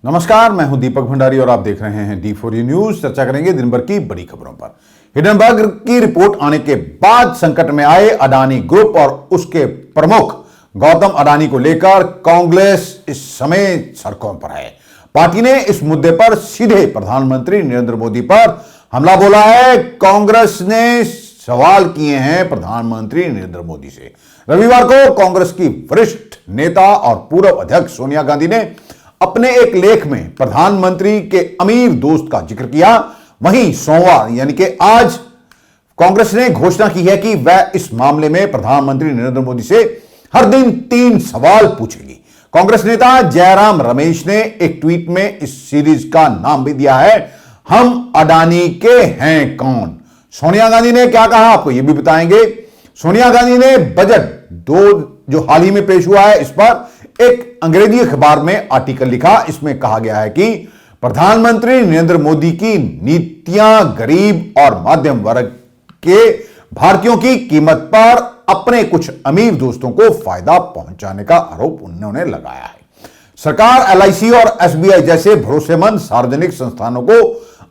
नमस्कार, मैं हूं दीपक भंडारी और आप देख रहे हैं D4U न्यूज। चर्चा करेंगे दिन भर की बड़ी खबरों पर। हिडनबर्ग की रिपोर्ट आने के बाद संकट में आए अडानी ग्रुप और उसके प्रमुख गौतम अडानी को लेकर कांग्रेस इस समय सड़कों पर है। पार्टी ने इस मुद्दे पर सीधे प्रधानमंत्री नरेंद्र मोदी पर हमला बोला है। कांग्रेस ने सवाल किए हैं प्रधानमंत्री नरेंद्र मोदी से। रविवार को कांग्रेस की वरिष्ठ नेता और पूर्व अध्यक्ष सोनिया गांधी ने अपने एक लेख में प्रधानमंत्री के अमीर दोस्त का जिक्र किया। वहीं सोमवार यानी कि आज कांग्रेस ने घोषणा की है कि वह इस मामले में प्रधानमंत्री नरेंद्र मोदी से हर दिन 3 सवाल पूछेगी। कांग्रेस नेता जयराम रमेश ने एक ट्वीट में इस सीरीज का नाम भी दिया है, हम अडानी के हैं कौन। सोनिया गांधी ने क्या कहा आपको यह भी बताएंगे। सोनिया गांधी ने बजट 2 जो हाल ही में पेश हुआ है इस पर एक अंग्रेजी अखबार में आर्टिकल लिखा। इसमें कहा गया है कि प्रधानमंत्री नरेंद्र मोदी की नीतियां गरीब और मध्यम वर्ग के भारतीयों की कीमत पर अपने कुछ अमीर दोस्तों को फायदा पहुंचाने का आरोप उन्होंने लगाया है। सरकार LIC और SBI जैसे भरोसेमंद सार्वजनिक संस्थानों को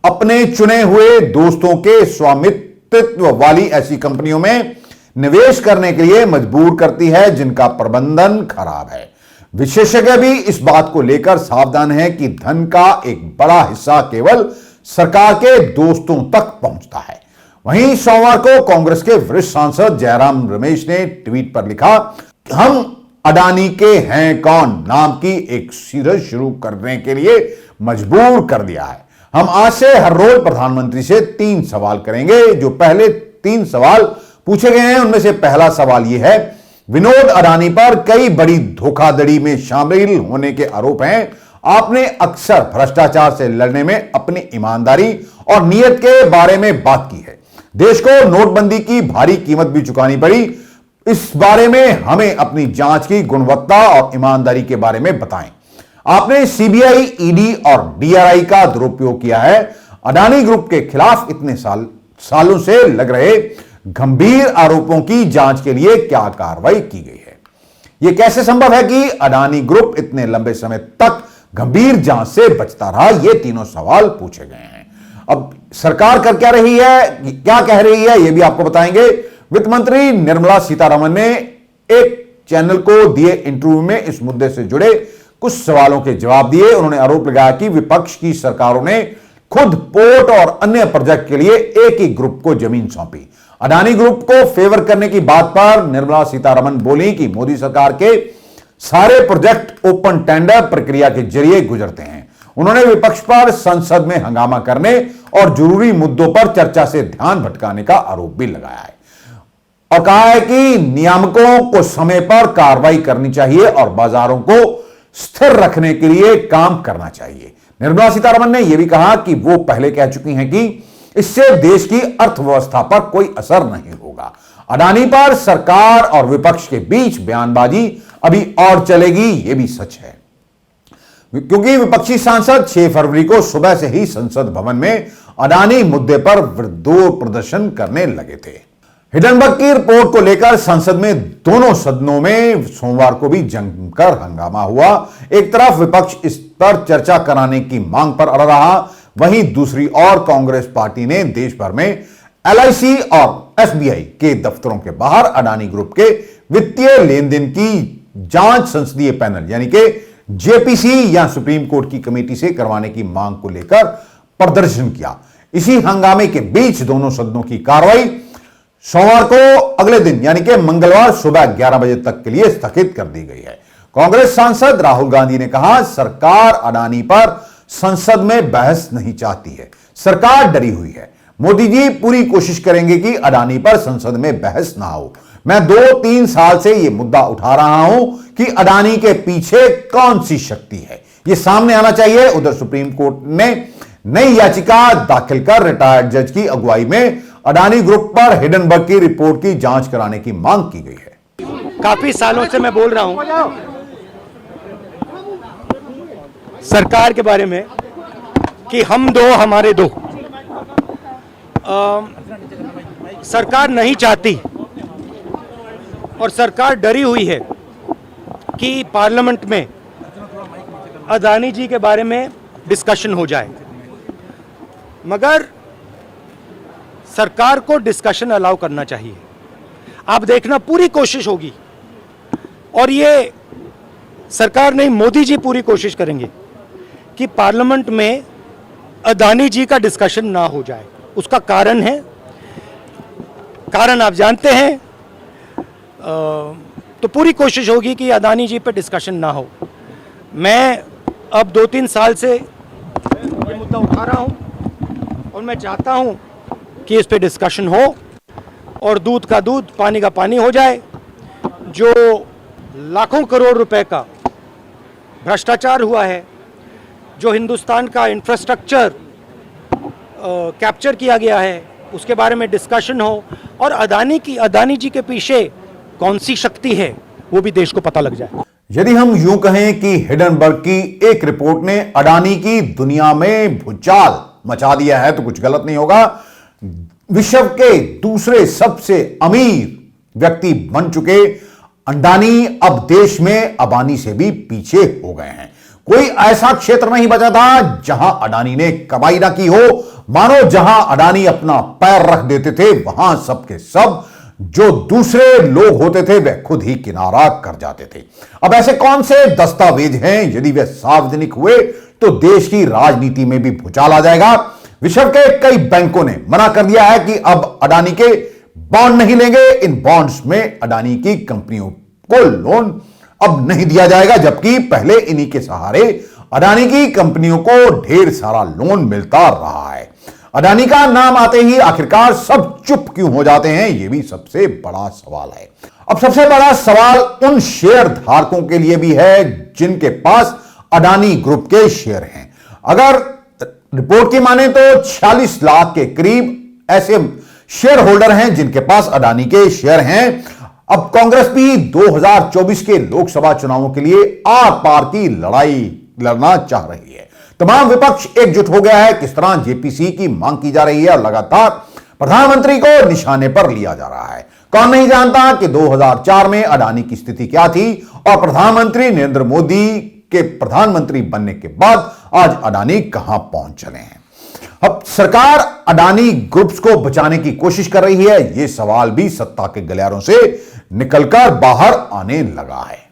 अपने चुने हुए दोस्तों के स्वामित्व वाली ऐसी कंपनियों में निवेश करने के लिए मजबूर करती है जिनका प्रबंधन खराब है। विशेषज्ञ भी इस बात को लेकर सावधान हैं कि धन का एक बड़ा हिस्सा केवल सरकार के दोस्तों तक पहुंचता है। वहीं सोमवार को कांग्रेस के वरिष्ठ सांसद जयराम रमेश ने ट्वीट पर लिखा, हम अडानी के हैं कौन नाम की एक सीरीज शुरू करने के लिए मजबूर कर दिया है। हम आज से हर रोज प्रधानमंत्री से 3 सवाल करेंगे। जो पहले 3 सवाल पूछे गए हैं उनमें से पहला सवाल यह है, विनोद अडानी पर कई बड़ी धोखाधड़ी में शामिल होने के आरोप हैं। आपने अक्सर भ्रष्टाचार से लड़ने में अपनी ईमानदारी और नीयत के बारे में बात की है। देश को नोटबंदी की भारी कीमत भी चुकानी पड़ी। इस बारे में हमें अपनी जांच की गुणवत्ता और ईमानदारी के बारे में बताएं। आपने CBI, ED और DRI का दुरुपयोग किया है। अडानी ग्रुप के खिलाफ इतने सालों से लग रहे गंभीर आरोपों की जांच के लिए क्या कार्रवाई की गई है। यह कैसे संभव है कि अडानी ग्रुप इतने लंबे समय तक गंभीर जांच से बचता रहा। ये तीनों सवाल पूछे गए हैं। अब सरकार कर क्या रही है, क्या कह रही है, यह भी आपको बताएंगे। वित्त मंत्री निर्मला सीतारमण ने एक चैनल को दिए इंटरव्यू में इस मुद्दे से जुड़े कुछ सवालों के जवाब दिए। उन्होंने आरोप लगाया कि विपक्ष की सरकारों ने खुद पोर्ट और अन्य प्रोजेक्ट के लिए एक ही ग्रुप को जमीन सौंपी। अडानी ग्रुप को फेवर करने की बात पर निर्मला सीतारमण बोली कि मोदी सरकार के सारे प्रोजेक्ट ओपन टेंडर प्रक्रिया के जरिए गुजरते हैं। उन्होंने विपक्ष पर संसद में हंगामा करने और जरूरी मुद्दों पर चर्चा से ध्यान भटकाने का आरोप भी लगाया है और कहा है कि नियामकों को समय पर कार्रवाई करनी चाहिए और बाजारों को स्थिर रखने के लिए काम करना चाहिए। निर्मला सीतारमण ने यह भी कहा कि वो पहले कह चुकी हैं कि इससे देश की अर्थव्यवस्था पर कोई असर नहीं होगा। अडानी पर सरकार और विपक्ष के बीच बयानबाजी अभी और चलेगी, यह भी सच है क्योंकि विपक्षी सांसद 6 फरवरी को सुबह से ही संसद भवन में अडानी मुद्दे पर विरोध प्रदर्शन करने लगे थे। हिडनबर्ग की रिपोर्ट को लेकर संसद में दोनों सदनों में सोमवार को भी जमकर हंगामा हुआ। एक तरफ विपक्ष इस पर चर्चा कराने की मांग पर अड़ रहा, वहीं दूसरी ओर कांग्रेस पार्टी ने देश भर में LIC और SBI के दफ्तरों के बाहर अडानी ग्रुप के वित्तीय लेन देन की जांच संसदीय पैनल यानी कि JPC या सुप्रीम कोर्ट की कमेटी से करवाने की मांग को लेकर प्रदर्शन किया। इसी हंगामे के बीच दोनों सदनों की कार्रवाई सोमवार को अगले दिन यानी कि मंगलवार सुबह 11 बजे तक के लिए स्थगित कर दी गई है। कांग्रेस सांसद राहुल गांधी ने कहा, सरकार अडानी पर संसद में बहस नहीं चाहती है, सरकार डरी हुई है। मोदी जी पूरी कोशिश करेंगे कि अडानी पर संसद में बहस ना हो। मैं 2-3 साल से यह मुद्दा उठा रहा हूं कि अडानी के पीछे कौन सी शक्ति है, यह सामने आना चाहिए। उधर सुप्रीम कोर्ट ने नई याचिका दाखिल कर रिटायर्ड जज की अगुवाई में अडानी ग्रुप पर हिडनबर्ग की रिपोर्ट की जांच कराने की मांग की गई है। काफी सालों से मैं बोल रहा हूं सरकार के बारे में कि हम दो हमारे दो। सरकार नहीं चाहती और सरकार डरी हुई है कि पार्लियामेंट में अदानी जी के बारे में डिस्कशन हो जाए, मगर सरकार को डिस्कशन अलाउ करना चाहिए। आप देखना, पूरी कोशिश होगी, और ये सरकार नहीं, मोदी जी पूरी कोशिश करेंगे कि पार्लियामेंट में अदानी जी का डिस्कशन ना हो जाए। उसका कारण है, कारण आप जानते हैं, तो पूरी कोशिश होगी कि अदानी जी पे डिस्कशन ना हो। मैं अब 2-3 साल से ये मुद्दा उठा रहा हूं और मैं चाहता हूं कि इस पे डिस्कशन हो और दूध का दूध, पानी का पानी हो जाए। जो लाखों करोड़ रुपए का भ्रष्टाचार हुआ है, जो हिंदुस्तान का इंफ्रास्ट्रक्चर कैप्चर किया गया है, उसके बारे में डिस्कशन हो, और अदानी जी के पीछे कौन सी शक्ति है वो भी देश को पता लग जाए। यदि हम यूं कहें कि हिडनबर्ग की एक रिपोर्ट ने अडानी की दुनिया में भूचाल मचा दिया है, तो कुछ गलत नहीं होगा। विश्व के दूसरे सबसे अमीर व्यक्ति बन चुके अडानी अब देश में अबानी से भी पीछे हो गए हैं। कोई ऐसा क्षेत्र नहीं बचा था जहां अडानी ने कमाई ना की हो। मानो जहां अडानी अपना पैर रख देते थे, वहां सबके सब जो दूसरे लोग होते थे वे खुद ही किनारा कर जाते थे। अब ऐसे कौन से दस्तावेज हैं, यदि वे सार्वजनिक हुए तो देश की राजनीति में भी भूचाल आ जाएगा। विश्व के कई बैंकों ने मना कर दिया है कि अब अडानी के बॉन्ड नहीं लेंगे। इन बॉन्ड्स में अडानी की कंपनियों को लोन अब नहीं दिया जाएगा, जबकि पहले इन्हीं के सहारे अडानी की कंपनियों को ढेर सारा लोन मिलता रहा है। अडानी का नाम आते ही आखिरकार सब चुप क्यों हो जाते हैं, यह भी सबसे बड़ा सवाल है। अब सबसे बड़ा सवाल उन शेयर धारकों के लिए भी है जिनके पास अडानी ग्रुप के शेयर हैं। अगर रिपोर्ट की माने तो 46 लाख के करीब ऐसे शेयर होल्डर हैं जिनके पास अडानी के शेयर हैं। अब कांग्रेस भी 2024 के लोकसभा चुनावों के लिए आर पार की लड़ाई लड़ना चाह रही है। तमाम विपक्ष एकजुट हो गया है। किस तरह जेपीसी की मांग की जा रही है और लगातार प्रधानमंत्री को निशाने पर लिया जा रहा है। कौन नहीं जानता कि 2004 में अडानी की स्थिति क्या थी और प्रधानमंत्री नरेंद्र मोदी के प्रधानमंत्री बनने के बाद आज अडानी कहां पहुंच चले हैं। अब सरकार अडानी ग्रुप्स को बचाने की कोशिश कर रही है, यह सवाल भी सत्ता के गलियारों से निकलकर बाहर आने लगा है।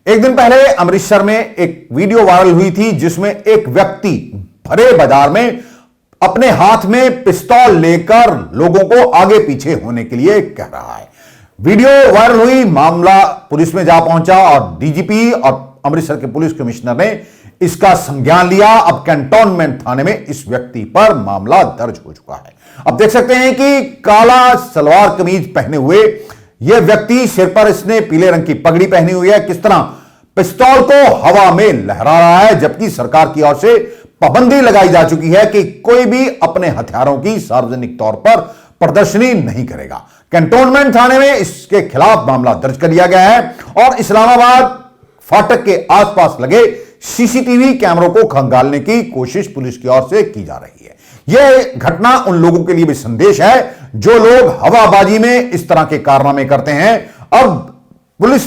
एक दिन पहले अमृतसर में एक वीडियो वायरल हुई थी जिसमें एक व्यक्ति भरे बाजार में अपने हाथ में पिस्तौल लेकर लोगों को आगे पीछे होने के लिए कह रहा है। वीडियो वायरल हुई, मामला पुलिस में जा पहुंचा और डीजीपी और अमृतसर के पुलिस कमिश्नर ने इसका संज्ञान लिया। अब कैंटोनमेंट थाने में इस व्यक्ति पर मामला दर्ज हो चुका है। अब देख सकते हैं कि काला सलवार कमीज पहने हुए यह व्यक्ति, सिर पर इसने पीले रंग की पगड़ी पहनी हुई है, किस तरह पिस्तौल को हवा में लहरा रहा है, जबकि सरकार की ओर से पाबंदी लगाई जा चुकी है कि कोई भी अपने हथियारों की सार्वजनिक तौर पर प्रदर्शनी नहीं करेगा। कैंटोनमेंट थाने में इसके खिलाफ मामला दर्ज कर लिया गया है और इस्लामाबाद फाटक के आसपास लगे सीसीटीवी कैमरों को खंगालने की कोशिश पुलिस की ओर से की जा रही है। यह घटना उन लोगों के लिए भी संदेश है जो लोग हवाबाजी में इस तरह के कारनामे करते हैं। अब पुलिस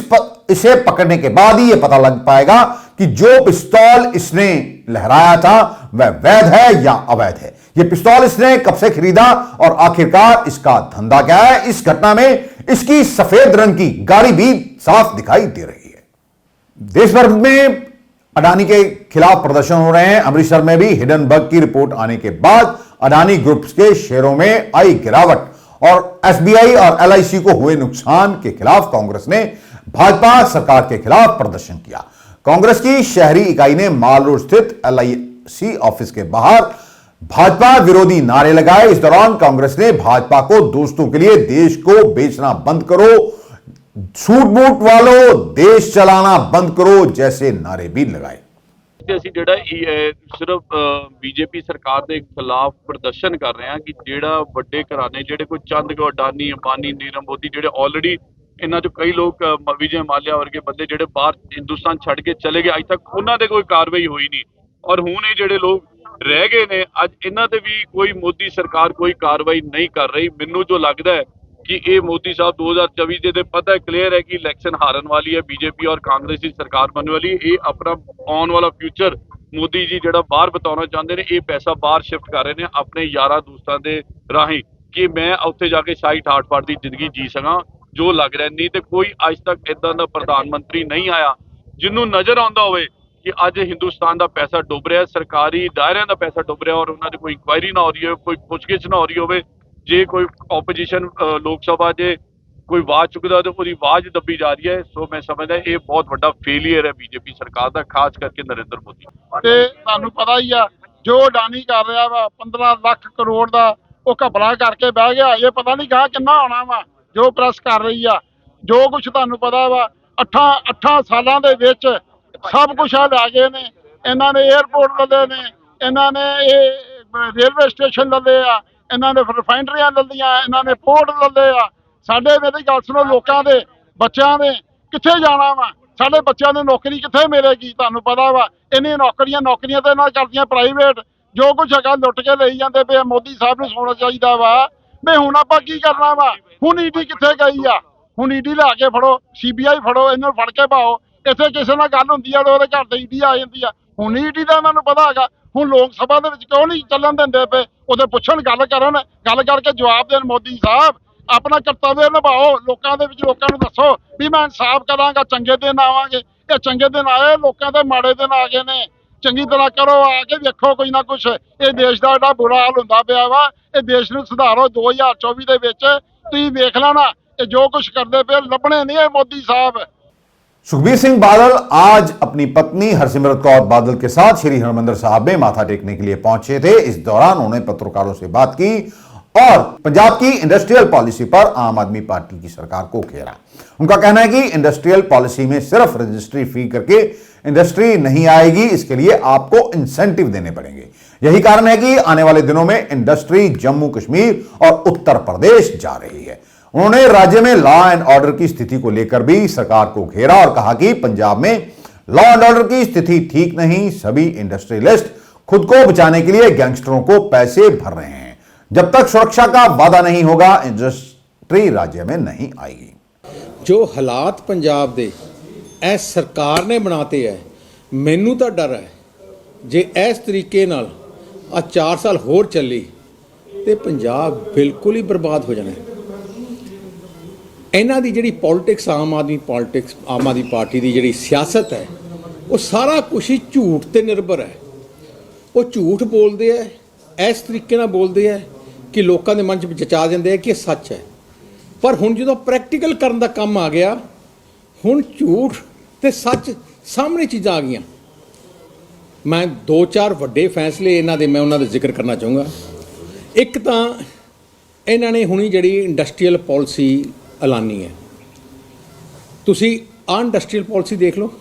इसे पकड़ने के बाद ही यह पता लग पाएगा कि जो पिस्तौल इसने लहराया था वह वैध है या अवैध है। यह पिस्तौल इसने कब से खरीदा और आखिरकार इसका धंधा क्या है। इस घटना में इसकी सफेद रंग की गाड़ी भी साफ दिखाई दे रही है। देश भर में अडानी के खिलाफ प्रदर्शन हो रहे हैं। अमृतसर में भी हिडनबर्ग की रिपोर्ट आने के बाद अडानी ग्रुप्स के शेयरों में आई गिरावट और एसबीआई और एलआईसी को हुए नुकसान के खिलाफ कांग्रेस ने भाजपा सरकार के खिलाफ प्रदर्शन किया। कांग्रेस की शहरी इकाई ने माल रोड स्थित एलआईसी ऑफिस के बाहर भाजपा विरोधी नारे लगाए। इस दौरान कांग्रेस ने भाजपा को दोस्तों के लिए देश को बेचना बंद करो, सूट बूट वालों देश चलाना बंद करो जैसे नारे भी लगाए। ਅਸੀਂ ਜਿਹੜਾ ਸਿਰਫ ਬੀਜੇਪੀ ਸਰਕਾਰ ਦੇ ਖਿਲਾਫ ਪ੍ਰਦਰਸ਼ਨ ਕਰ ਰਹੇ ਹਾਂ ਕਿ ਜਿਹੜਾ ਵੱਡੇ ਘਰਾਣੇ ਜਿਹੜੇ ਕੋਈ ਚੰਦ ਕੋ ਅਡਾਨੀ ਅੰਬਾਨੀ ਨੀਰਵ ਮੋਦੀ ਜਿਹੜੇ ਆਲਰੇਡੀ ਇਹਨਾਂ ਚੋਂ ਕਈ ਲੋਕ ਵਿਜੇ ਮਾਲਿਆ ਵਰਗੇ ਬੰਦੇ ਜਿਹੜੇ ਬਾਹਰ ਹਿੰਦੁਸਤਾਨ ਛੱਡ ਕੇ ਚਲੇ ਗਏ, ਅੱਜ ਤੱਕ ਉਹਨਾਂ ਦੇ ਕੋਈ ਕਾਰਵਾਈ ਹੋਈ ਨਹੀਂ ਔਰ ਹੁਣ ਇਹ ਜਿਹੜੇ ਲੋਕ ਰਹਿ ਗਏ ਨੇ ਅੱਜ ਇਹਨਾਂ ਤੇ ਵੀ ਕੋਈ ਮੋਦੀ ਸਰਕਾਰ ਕੋਈ ਕਾਰਵਾਈ ਨਹੀਂ ਕਰ ਰਹੀ। ਮੈਨੂੰ ਜੋ ਲੱਗਦਾ ਹੈ कि ये मोदी साहब 2024 ਦੇ ਪਤਾ ਹੈ ਕਲੀਅਰ ਹੈ ਕਿ ਇਲੈਕਸ਼ਨ ਹਾਰਨ ਵਾਲੀ ਹੈ ਬੀਜੇਪੀ ਔਰ ਕਾਂਗਰਸ ਦੀ ਸਰਕਾਰ ਬਣਨ ਵਾਲੀ ਹੈ। ਇਹ ਆਪਣਾ ਆਉਣ ਵਾਲਾ ਫਿਊਚਰ ਮੋਦੀ ਜੀ ਜਿਹੜਾ ਬਾਹਰ ਬਤਾਉਣਾ ਚਾਹੁੰਦੇ ਨੇ, ਇਹ ਪੈਸਾ ਬਾਹਰ ਸ਼ਿਫਟ ਕਰ ਰਹੇ ਨੇ ਆਪਣੇ ਯਾਰਾਂ ਦੋਸਤਾਂ ਦੇ ਰਾਹੀਂ ਕਿ ਮੈਂ ਉੱਥੇ ਜਾ ਕੇ ਸ਼ਾਹੀ ਠਾਠ ਫਾਠ ਦੀ ਜ਼ਿੰਦਗੀ ਜੀ ਸਕਾਂ ਜੋ ਲੱਗ ਰਿਹਾ। ਨਹੀਂ ਤੇ ਕੋਈ ਅੱਜ ਤੱਕ ਇਦਾਂ ਦਾ ਪ੍ਰਧਾਨ ਮੰਤਰੀ ਨਹੀਂ ਆਇਆ ਜਿਹਨੂੰ ਨਜ਼ਰ ਆਉਂਦਾ ਹੋਵੇ ਕਿ ਅੱਜ ਹਿੰਦੁਸਤਾਨ ਦਾ ਪੈਸਾ ਡੁੱਬ ਰਿਹਾ, ਸਰਕਾਰੀ ਦਾਇਰਿਆਂ ਦਾ ਪੈਸਾ ਡੁੱਬ ਰਿਹਾ ਔਰ ਉਹਨਾਂ ਦੀ ਕੋਈ ਇਨਕੁਆਇਰੀ ਨਾ ਹੋ ਰਹੀ ਹੋਵੇ, ਕੋਈ ਪੁੱਛਗਿੱਛ ਨਾ ਹੋ ਰਹੀ ਹੋਵੇ। ਜੇ ਕੋਈ ਆਪੋਜੀਸ਼ਨ ਲੋਕ ਸਭਾ ਜੇ ਕੋਈ ਆਵਾਜ਼ ਚੁੱਕਦਾ ਤੇ ਉਹਦੀ ਆਵਾਜ਼ ਦੱਬੀ ਜਾ ਰਹੀ ਹੈ। ਸੋ ਮੈਂ ਸਮਝਦਾ ਇਹ ਬਹੁਤ ਵੱਡਾ ਫੇਲੀਅਰ ਹੈ ਬੀਜੇਪੀ ਸਰਕਾਰ ਦਾ, ਖਾਸ ਕਰਕੇ ਨਰਿੰਦਰ ਮੋਦੀ। ਤੇ ਤੁਹਾਨੂੰ ਪਤਾ ਹੀ ਆ ਜੋ ਅਡਾਨੀ ਕਰ ਰਿਹਾ ਵਾ 15 ਲੱਖ ਕਰੋੜ ਦਾ, ਉਹ ਘਪਲਾ ਕਰਕੇ ਬਹਿ ਗਿਆ। ਇਹ ਪਤਾ ਨਹੀਂ ਗਾਹ ਕਿੰਨਾ ਆਉਣਾ ਵਾ ਜੋ ਪ੍ਰੈਸ ਕਰ ਰਹੀ ਆ। ਜੋ ਕੁਝ ਤੁਹਾਨੂੰ ਪਤਾ ਵਾ 8 ਸਾਲਾਂ ਦੇ ਵਿੱਚ ਸਭ ਕੁਝ ਆ ਲੈ ਗਏ ਨੇ। ਇਹਨਾਂ ਨੇ 에ਅਰਪੋਰਟ ਲੱਲੇ ਨੇ, ਇਹਨਾਂ ਨੇ ਇਹ ਰੇਲਵੇ ਸਟੇਸ਼ਨ ਲੱਲੇ ਆ, ਇਹਨਾਂ ਨੇ ਰਿਫਾਈਨਰੀਆਂ ਲੱਲੀਆਂ, ਇਹਨਾਂ ਨੇ ਪੋਰਟ ਲੱਲੇ ਆ। ਸਾਡੇ ਮੇਰੀ ਗੱਲ ਸੁਣੋ, ਲੋਕਾਂ ਦੇ ਬੱਚਿਆਂ ਨੇ ਕਿੱਥੇ ਜਾਣਾ ਵਾ? ਸਾਡੇ ਬੱਚਿਆਂ ਨੂੰ ਨੌਕਰੀ ਕਿੱਥੇ ਮਿਲੇਗੀ? ਤੁਹਾਨੂੰ ਪਤਾ ਵਾ ਇੰਨੀਆਂ ਨੌਕਰੀਆਂ ਤੇ ਇਹਨਾਂ ਕਰਦੀਆਂ ਪ੍ਰਾਈਵੇਟ। ਜੋ ਕੁਝ ਹੈਗਾ ਲੁੱਟ ਕੇ ਲਈ ਜਾਂਦੇ ਪਏ। ਮੋਦੀ ਸਾਹਿਬ ਨੂੰ ਸੋਚਣਾ ਚਾਹੀਦਾ ਵਾ ਵੀ ਹੁਣ ਆਪਾਂ ਕੀ ਕਰਨਾ ਵਾ। ਹੁਣ ਈਡੀ ਕਿੱਥੇ ਗਈ ਆ? ਹੁਣ ਈਡੀ ਲਿਆ ਕੇ ਫੜੋ, ਸੀਬੀਆਈ ਫੜੋ, ਇਹਨੂੰ ਫੜ ਕੇ ਪਾਓ। ਇੱਥੇ ਕਿਸੇ ਨਾਲ ਗੱਲ ਹੁੰਦੀ ਆ ਉਹਦੇ ਘਰ ਤੇ ਈਡੀ ਆ ਜਾਂਦੀ ਆ। ਹੁਣ ਈਡੀ ਦਾ ਇਹਨਾਂ ਨੂੰ ਪਤਾ ਹੈਗਾ। ਹੁਣ ਲੋਕ ਸਭਾ ਦੇ ਵਿੱਚ ਕਿਉਂ ਨਹੀਂ ਚੱਲਣ ਦਿੰਦੇ ਪਏ? ਉਹਦੇ ਪੁੱਛਣ, ਗੱਲ ਕਰਨ, ਗੱਲ ਕਰਕੇ ਜਵਾਬ ਦੇਣ। ਮੋਦੀ ਸਾਹਿਬ ਆਪਣਾ ਕਰਤੱਵ ਨਿਭਾਓ। ਲੋਕਾਂ ਦੇ ਵਿੱਚ ਲੋਕਾਂ ਨੂੰ ਦੱਸੋ ਵੀ ਮੈਂ ਇਨਸਾਫ ਕਰਾਂਗਾ, ਚੰਗੇ ਦਿਨ ਆਵਾਂਗੇ। ਇਹ ਚੰਗੇ ਦਿਨ ਆਏ, ਲੋਕਾਂ ਦੇ ਮਾੜੇ ਦਿਨ ਆ ਗਏ ਨੇ। ਚੰਗੀ ਤਰ੍ਹਾਂ ਕਰੋ, ਆ ਕੇ ਵੇਖੋ ਕੋਈ ਨਾ ਕੁਛ। ਇਹ ਦੇਸ਼ ਦਾ ਏਡਾ ਬੁਰਾ ਹਾਲ ਹੁੰਦਾ ਪਿਆ ਵਾ। ਇਹ ਦੇਸ਼ ਨੂੰ ਸੁਧਾਰੋ 2024 ਦੇ ਵਿੱਚ। ਤੁਸੀਂ ਵੇਖ ਲੈਣਾ ਇਹ ਜੋ ਕੁਛ ਕਰਦੇ ਪਏ ਲੱਭਣੇ नहीं है मोदी साहब। सुखबीर सिंह बादल आज अपनी पत्नी हरसिमरत कौर बादल के साथ श्री हरमंदिर साहब में माथा टेकने के लिए पहुंचे थे। इस दौरान उन्होंने पत्रकारों से बात की और पंजाब की इंडस्ट्रियल पॉलिसी पर आम आदमी पार्टी की सरकार को घेरा। उनका कहना है कि इंडस्ट्रियल पॉलिसी में सिर्फ रजिस्ट्री फी करके इंडस्ट्री नहीं आएगी, इसके लिए आपको इंसेंटिव देने पड़ेंगे। यही कारण है कि आने वाले दिनों में इंडस्ट्री जम्मू कश्मीर और उत्तर प्रदेश जा रही है। उन्होंने राज्य में लॉ एंड ऑर्डर की स्थिति को लेकर भी सरकार को घेरा और कहा कि पंजाब में लॉ एंड ऑर्डर की स्थिति ठीक नहीं। सभी इंडस्ट्रियलिस्ट खुद को बचाने के लिए गैंगस्टरों को पैसे भर रहे हैं। जब तक सुरक्षा का वादा नहीं होगा इंडस्ट्री राज्य में नहीं आएगी। जो हालात पंजाब दे ਇਹ ਸਰਕਾਰ ਨੇ ਬਣਾਤੇ ਹੈ, ਮੈਨੂੰ ਤਾਂ ਡਰ ਹੈ ਜੇ ਇਸ ਤਰੀਕੇ ਨਾਲ ਆ 4 ਸਾਲ ਹੋਰ ਚੱਲੀ ਤੇ ਪੰਜਾਬ ਬਿਲਕੁਲ ਹੀ ਬਰਬਾਦ ਹੋ ਜਾਣਾ। ਇਹਨਾਂ ਦੀ ਜਿਹੜੀ ਪੋਲਿਟਿਕਸ ਆਮ ਆਦਮੀ ਪਾਰਟੀ ਦੀ ਜਿਹੜੀ ਸਿਆਸਤ ਹੈ ਉਹ ਸਾਰਾ ਕੁਛ ਹੀ ਝੂਠ ਤੇ ਨਿਰਭਰ ਹੈ। ਉਹ ਝੂਠ ਬੋਲਦੇ ਹੈ, ਇਸ ਤਰੀਕੇ ਨਾਲ ਬੋਲਦੇ ਹੈ ਕਿ ਲੋਕਾਂ ਦੇ ਮਨ 'ਚ ਜਚਾ ਦਿੰਦੇ ਹੈ ਕਿ ਇਹ ਸੱਚ ਹੈ। ਪਰ ਹੁਣ ਜਦੋਂ ਪ੍ਰੈਕਟੀਕਲ ਕਰਨ ਦਾ ਕੰਮ ਆ ਗਿਆ, ਹੁਣ ਝੂਠ ਤੇ ਸੱਚ ਸਾਹਮਣੇ ਚੀਜ਼ਾਂ ਆ ਗਈਆਂ। ਮੈਂ 2-4 ਵੱਡੇ ਫੈਸਲੇ ਇਹਨਾਂ ਦੇ ਮੈਂ ਉਹਨਾਂ ਦਾ ਜ਼ਿਕਰ ਕਰਨਾ ਚਾਹੂੰਗਾ। ਇੱਕ ਤਾਂ ਇਹਨਾਂ ਨੇ ਹੁਣੀ ਜਿਹੜੀ ਇੰਡਸਟਰੀਅਲ ਪਾਲਿਸੀ ਐਲਾਨੀ ਹੈ, ਤੁਸੀਂ ਆਹ ਇੰਡਸਟਰੀਅਲ ਪਾਲਿਸੀ ਦੇਖ ਲਓ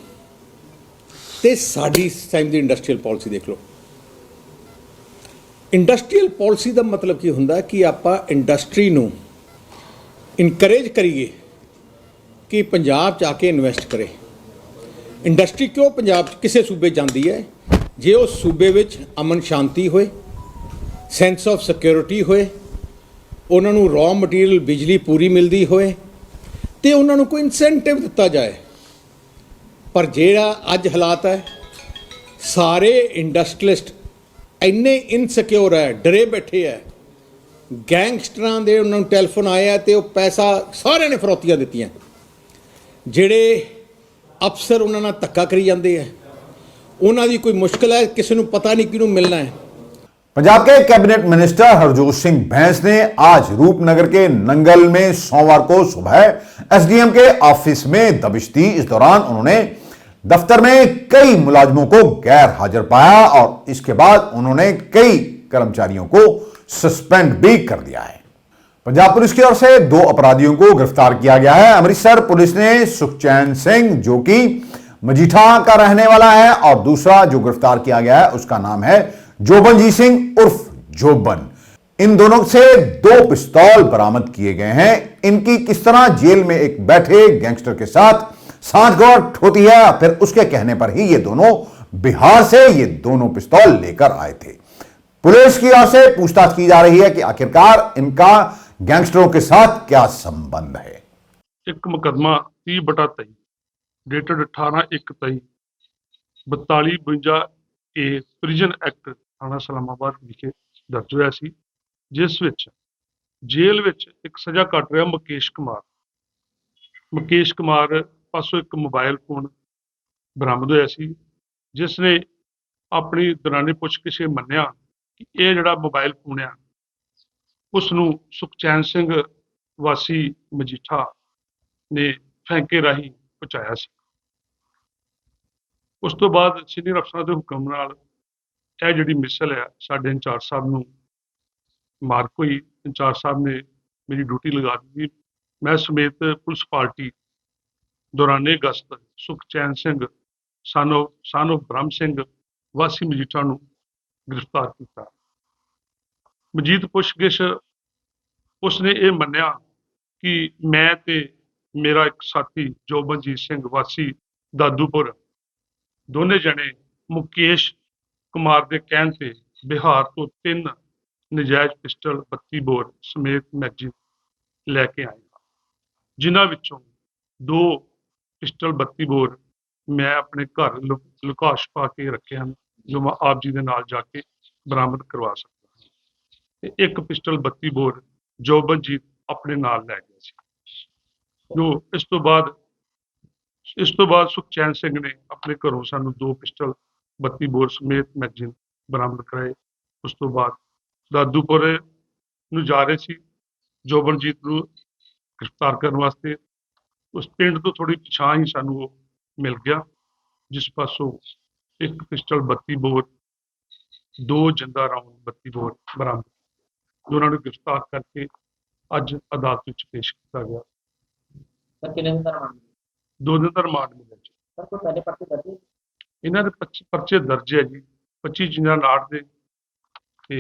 ਤੇ ਸਾਡੀ ਇਸ ਟਾਈਮ ਦੀ ਇੰਡਸਟਰੀਅਲ ਪਾਲਿਸੀ ਦੇਖ ਲਓ। ਇੰਡਸਟਰੀਅਲ ਪਾਲਿਸੀ ਦਾ ਮਤਲਬ ਕੀ ਹੁੰਦਾ ਕਿ ਆਪਾਂ ਇੰਡਸਟਰੀ ਨੂੰ ਇਨਕਰੇਜ ਕਰੀਏ ਕਿ ਪੰਜਾਬ 'ਚ ਆ ਕੇ ਇਨਵੈਸਟ ਕਰੇ। ਇੰਡਸਟਰੀ ਕਿਉਂ ਪੰਜਾਬ 'ਚ ਕਿਸੇ ਸੂਬੇ ਜਾਂਦੀ ਹੈ? ਜੇ ਉਹ ਸੂਬੇ ਵਿੱਚ ਅਮਨ ਸ਼ਾਂਤੀ ਹੋਏ, ਸੈਂਸ ਆਫ ਸਿਕਿਉਰਿਟੀ ਹੋਏ, ਉਹਨਾਂ ਨੂੰ ਰॉ ਮਟੀਰੀਅਲ ਬਿਜਲੀ ਪੂਰੀ ਮਿਲਦੀ ਹੋਏ ਤੇ ਉਹਨਾਂ ਨੂੰ ਕੋਈ ਇਨਸੈਂਟਿਵ ਦਿੱਤਾ ਜਾਏ। ਪਰ ਜਿਹੜਾ ਅੱਜ ਹਾਲਾਤ ਹੈ, ਸਾਰੇ ਇੰਡਸਟਰੀਅਲਿਸਟ ਇੰਨੇ ਇਨਸਿਕਿਉਰ ਹੈ, ਡਰੇ ਬੈਠੇ ਹੈ। ਗੈਂਗਸਟਰਾਂ ਦੇ ਉਹਨਾਂ ਨੂੰ ਟੈਲੀਫੋਨ ਆਇਆ ਤੇ ਉਹ ਪੈਸਾ ਸਾਰਿਆਂ ਨੇ ਫਰੋਤੀਆਂ ਦਿੱਤੀਆਂ। ਜਿਹੜੇ ਅਫਸਰ ਉਹਨਾਂ ਨਾਲ ਧੱਕਾ ਕਰੀ ਜਾਂਦੇ ਹੈ, ਉਹਨਾਂ ਦੀ ਕੋਈ ਮੁਸ਼ਕਿਲ ਹੈ, ਕਿਸੇ ਨੂੰ ਪਤਾ ਨਹੀਂ ਕਿਹਨੂੰ ਮਿਲਣਾ ਹੈ। पंजाब के कैबिनेट मिनिस्टर हरजोत सिंह भैंस ने आज रूपनगर के नंगल में सोमवार को सुबह एसडीएम के ऑफिस में दबिश दी। इस दौरान उन्होंने दफ्तर में कई मुलाजिमों को गैर हाजिर पाया और इसके बाद उन्होंने कई कर्मचारियों को सस्पेंड भी कर दिया है। पंजाब पुलिस की ओर से 2 अपराधियों को गिरफ्तार किया गया है। अमृतसर पुलिस ने सुखचैन सिंह जो कि मजीठा का रहने वाला है और दूसरा जो गिरफ्तार किया गया है उसका नाम है जोबनजीत सिंह उर्फ जोबन। इन दोनों से 2 पिस्तौल बरामद किए गए हैं। इनकी किस तरह जेल में एक बैठे गैंगस्टर के साथ सांठगांठ होती है, फिर उसके कहने पर ही ये दोनों बिहार से ये दोनों पिस्तौल लेकर आए थे। पुलिस की ओर से पूछताछ की जा रही है कि आखिरकार इनका गैंगस्टरों के साथ क्या संबंध है। एक मुकदमा 30/23 डेटेड 18/1/23 4252 ए ਪ੍ਰਿਜ਼ਨ ਐਕਟ ਥਾਣਾ ਸਲਾਮਾਬਾਦ ਵਿਖੇ ਦਰਜ ਹੋਇਆ ਸੀ, ਜਿਸ ਵਿੱਚ ਜੇਲ੍ਹ ਵਿੱਚ ਇੱਕ ਸਜ਼ਾ ਕੱਟ ਰਿਹਾ ਮੁਕੇਸ਼ ਕੁਮਾਰ ਪਾਸੋਂ ਇੱਕ ਮੋਬਾਈਲ ਫੋਨ ਬਰਾਮਦ ਹੋਇਆ ਸੀ, ਜਿਸ ਨੇ ਆਪਣੀ ਦੌਰਾਨੇ ਪੁੱਛਗਿੱਛ ਮੰਨਿਆ ਕਿ ਇਹ ਜਿਹੜਾ ਮੋਬਾਈਲ ਫੋਨ ਆ ਉਸ ਨੂੰ ਸੁਖਚੈਨ ਸਿੰਘ ਵਾਸੀ ਮਜੀਠਾ ਨੇ ਫੈਂਕੇ ਰਾਹੀਂ ਪਹੁੰਚਾਇਆ ਸੀ। ਉਸ ਤੋਂ ਬਾਅਦ ਸੀਨੀਅਰ ਅਫਸਰਾਂ ਦੇ ਹੁਕਮ ਨਾਲ ਇਹ ਜਿਹੜੀ ਮਿਸਲ ਹੈ ਸਾਡੇ ਇੰਚਾਰਜ ਸਾਹਿਬ ਨੂੰ ਮਾਰਕ ਹੋਈ। ਇੰਚਾਰਜ ਸਾਹਿਬ ਨੇ ਮੇਰੀ ਡਿਊਟੀ ਲਗਾ ਦਿੱਤੀ। ਮੈਂ ਸਮੇਤ ਪੁਲਿਸ ਪਾਰਟੀ ਦੌਰਾਨੇ ਗਸ਼ਤ ਸੁਖਚੈਨ ਸਿੰਘ son of ਬ੍ਰਹਮ ਸਿੰਘ ਵਾਸੀ ਮਜੀਠਾ ਨੂੰ ਗ੍ਰਿਫਤਾਰ ਕੀਤਾ। ਮਜੀਦ ਪੁੱਛਗਿੱਛ ਉਸਨੇ ਇਹ ਮੰਨਿਆ ਕਿ ਮੈਂ ਤੇ ਮੇਰਾ ਇੱਕ ਸਾਥੀ ਜੋਬਨਜੀਤ ਸਿੰਘ ਵਾਸੀ ਦਾਦੂਪੁਰ ਦੋਨੇ ਜਣੇ ਮੁਕੇਸ਼ ਕੁਮਾਰ ਦੇ ਕਹਿਣ ਤੇ ਬਿਹਾਰ ਤੋਂ 3 ਨਜਾਇਜ਼ ਪਿਸਟਲ 32 ਬੋਰ ਸਮੇਤ ਮੈਗਜ਼ੀਨ ਲੈ ਕੇ ਆਏ ਹਾਂ, ਜਿਨ੍ਹਾਂ ਵਿੱਚੋਂ 2 ਪਿਸਟਲ 32 ਬੋਰ ਮੈਂ ਆਪਣੇ ਘਰ ਲੁਕਾ ਛੁਪਾ ਕੇ ਰੱਖੇ ਹਨ, ਜੋ ਮੈਂ ਆਪ ਜੀ ਦੇ ਨਾਲ ਜਾ ਕੇ ਬਰਾਮਦ ਕਰਵਾ ਸਕਦਾ ਹਾਂ, ਤੇ ਇੱਕ ਪਿਸਟਲ 32 ਬੋਰ ਜੋਬਨਜੀਤ ਆਪਣੇ ਨਾਲ ਲੈ ਗਿਆ ਸੀ। ਜੋ ਇਸ ਤੋਂ ਬਾਅਦ ਸੁਖਚੈਨ ਸਿੰਘ ਨੇ ਆਪਣੇ ਘਰੋਂ ਸਾਨੂੰ 2 ਪਿਸਟਲ 32 ਬੋਰ ਸਮੇਤ ਮੈਗਜ਼ੀਨ ਬਰਾਮਦ ਕਰਾਏ। ਉਸ ਤੋਂ ਬਾਅਦ ਦਾਦੂਪੁਰ ਨੂੰ ਜਾ ਰਹੇ ਸੀ ਜੋਬਨਜੀਤ ਨੂੰ ਗ੍ਰਿਫਤਾਰ ਕਰਨ ਵਾਸਤੇ। ਉਸ ਪਿੰਡ ਤੋਂ ਥੋੜੀ ਪਿਛਾਂ ਹੀ ਸਾਨੂੰ ਉਹ ਮਿਲ ਗਿਆ, ਜਿਸ ਪਾਸੋਂ ਇੱਕ ਪਿਸਟਲ 32 ਬੋਰ 2 ਜਿੰਦਾ ਰਾਉਂਡ 32 ਬੋਰ ਬਰਾਮਦ, ਉਹਨਾਂ ਨੂੰ ਗ੍ਰਿਫਤਾਰ ਕਰਕੇ ਅੱਜ ਅਦਾਲਤ ਵਿੱਚ ਪੇਸ਼ ਕੀਤਾ ਗਿਆ। ਸਰ ਕਿੰਨੇ ਦਿਨ ਦਾ ਰਿਮਾਂਡ? 2 ਦਿਨ ਦਾ ਰਿਮਾਂਡ ਮਿਲਿਆ ਜੀ। ਸਰ ਕੋਈ ਪਹਿਲੇ ਪਰਚੇ ਦਰਜ ਹੈ? ਇਹਨਾਂ ਦੇ 25 ਪਰਚੇ ਦਰਜ ਹੈ ਜੀ, 25 ਜਿੰਦਾ ਨਾੜ ਦੇ ਤੇ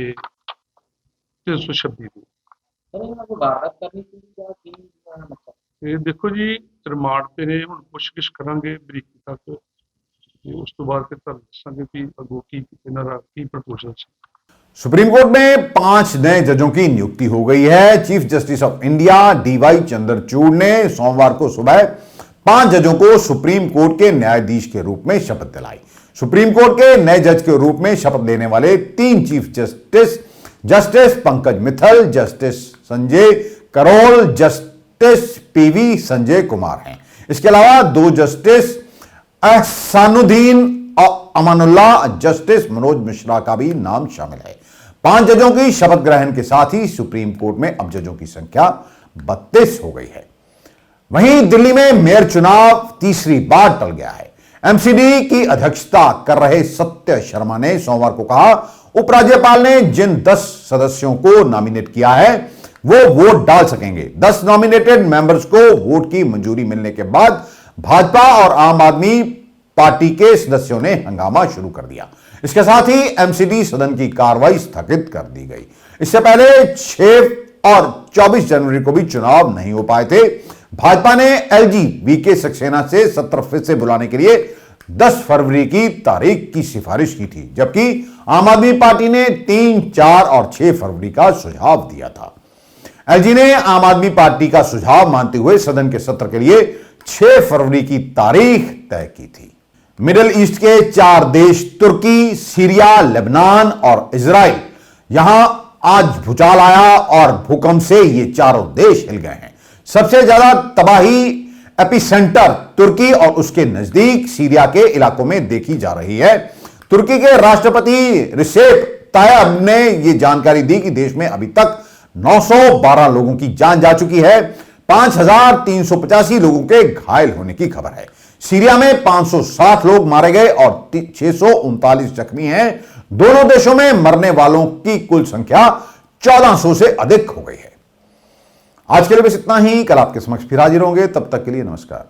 326 ਦੇ। ਸਰ ਇਹਨਾਂ ਨੂੰ ਵਾਰਦਾਤ ਕਰਨੀ ਸੀ ਜਾਂ ਕੀ ਮਤਲਬ? ਤੇ ਦੇਖੋ ਜੀ, ਰਿਮਾਂਡ ਤੇ ਨੇ, ਹੁਣ ਪੁੱਛਗਿੱਛ ਕਰਾਂਗੇ ਬਰੀਕੀ ਤੱਕ, ਤੇ ਉਸ ਤੋਂ ਬਾਅਦ ਫਿਰ ਤੁਹਾਨੂੰ ਦੱਸਾਂਗੇ ਕਿ ਅੱਗੋਂ ਕੀ ਇਹਨਾਂ ਦਾ ਕੀ ਪ੍ਰਪੋਜ਼ਲ ਸੀ। सुप्रीम कोर्ट में 5 नए जजों की नियुक्ति हो गई है। Chief justice of India DY Chandrachud ने सोमवार को सुबह 5 जजों को सुप्रीम कोर्ट के न्यायाधीश के रूप में शपथ दिलाई। सुप्रीम कोर्ट के नए जज के रूप में शपथ लेने वाले 3 chief justice Pankaj Mittal, justice Sanjay Karol, justice PV Sanjay Kumar हैं। इसके अलावा 2 जस्टिस एहसानुद्दीन और अमानुल्लाह, जस्टिस मनोज मिश्रा का भी नाम शामिल है। 5 जजों की शपथ ग्रहण के साथ ही सुप्रीम कोर्ट में अब जजों की संख्या 32 हो गई है। वहीं दिल्ली में मेयर चुनाव तीसरी बार टल गया है। MCD की अध्यक्षता कर रहे सत्य शर्मा ने सोमवार को कहा, उपराज्यपाल ने जिन 10 सदस्यों को नॉमिनेट किया है वो वोट डाल सकेंगे। 10 नॉमिनेटेड मेंबर्स को वोट की मंजूरी मिलने के बाद भाजपा और आम आदमी पार्टी के सदस्यों ने हंगामा शुरू कर दिया। इसके साथ ही MCD सदन की कार्रवाई स्थगित कर दी गई। इससे पहले 6 और 24 जनवरी को भी चुनाव नहीं हो पाए थे। भाजपा ने LG VK सक्सेना से सत्र फिर से बुलाने के लिए 10 फरवरी की तारीख की सिफारिश की थी, जबकि आम आदमी पार्टी ने 3, 4 और 6 फरवरी का सुझाव दिया था। LG ने आम आदमी पार्टी का सुझाव मानते हुए सदन के सत्र के लिए 6 फरवरी की तारीख तय की थी। मिडिल ईस्ट के 4 देश तुर्की, सीरिया, लेबनान और इजराइल, यहां आज भूचाल आया और भूकंप से ये चारों देश हिल गए हैं। सबसे ज्यादा तबाही एपिसेंटर तुर्की और उसके नजदीक सीरिया के इलाकों में देखी जा रही है। तुर्की के राष्ट्रपति रिसेप तायब ने यह जानकारी दी कि देश में अभी तक 912 लोगों की जान जा चुकी है। 5385 लोगों के घायल होने की खबर है। सीरिया में 560 लोग मारे गए और 639 जख्मी हैं। दोनों देशों में मरने वालों की कुल संख्या 1400 से अधिक हो गई है। आज के लिए बस इतना ही। कल आपके समक्ष फिर हाजिर होंगे। तब तक के लिए नमस्कार।